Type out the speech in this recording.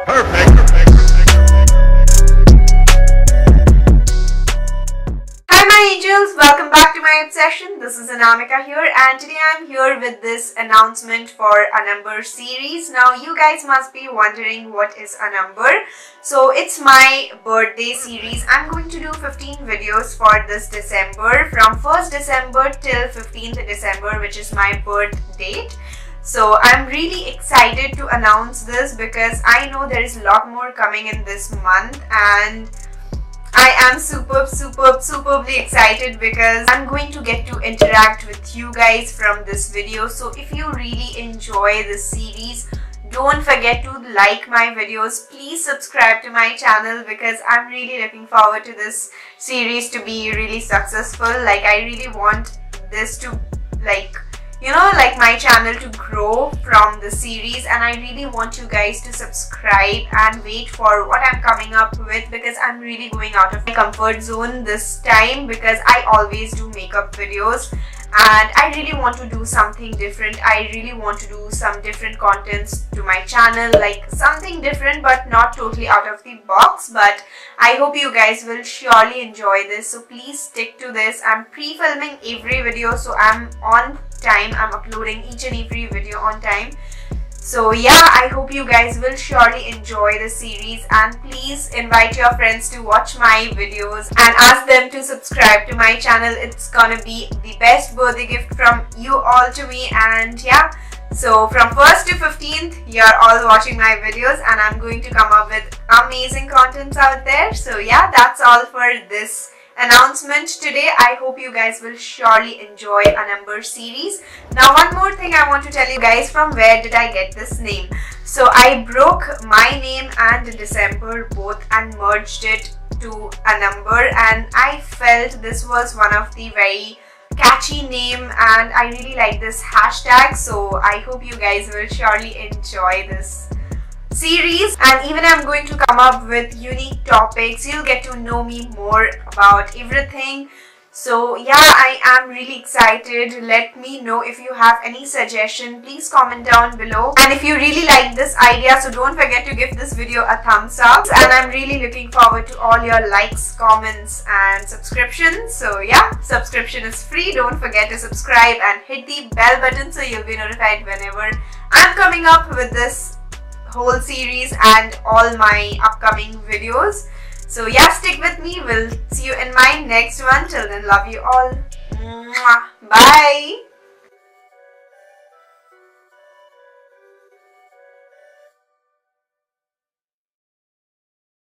Hi my angels, welcome back to my obsession. This is Anamika here, and today I'm here with this announcement for ANAMBER series. Now you guys must be wondering what is ANAMBER. So it's my birthday series. I'm going to do 15 videos for this December, from 1st December till 15th December, which is my birth date. So I'm really excited to announce this because I know there is a lot more coming in this month, and I am superbly excited because I'm going to get to interact with you guys from this video. So if you really enjoy this series, don't forget to like my videos. Please subscribe to my channel because I'm really looking forward to this series to be really successful. Like, I really want this to my channel to grow from the series, and I really want you guys to subscribe and wait for what I'm coming up with, because I'm really going out of my comfort zone this time, because I always do makeup videos and I really want to do something different. I really want to do some different contents to my channel, like something different but not totally out of the box. But I hope you guys will surely enjoy this, so please stick to this. I'm pre-filming every video, so I'm on time. I'm uploading each and every video on time. So yeah, I hope you guys will surely enjoy the series, and please invite your friends to watch my videos and ask them to subscribe to my channel. It's gonna be the best birthday gift from you all to me. And yeah, so from 1st to 15th, you're all watching my videos, and I'm going to come up with amazing contents out there. So yeah, that's all for this announcement today. I hope you guys will surely enjoy ANAMBER series. Now one more thing I want to tell you guys, from where did I get this name. So I broke my name and December both and merged it to ANAMBER, and I felt this was one of the very catchy name, and I really like this hashtag. So I hope you guys will surely enjoy this series, and even I'm going to come up with unique topics. You'll get to know me more about everything. So yeah, I am really excited. Let me know if you have any suggestion. Please comment down below, and if you really like this idea, so don't forget to give this video a thumbs up. And I'm really looking forward to all your likes, comments and subscriptions. So yeah, subscription is free. Don't forget to subscribe and hit the bell button so you'll be notified whenever I'm coming up with this whole series and all my upcoming videos. So yeah, stick with me. We'll see you in my next one. Till then, love you all. Bye.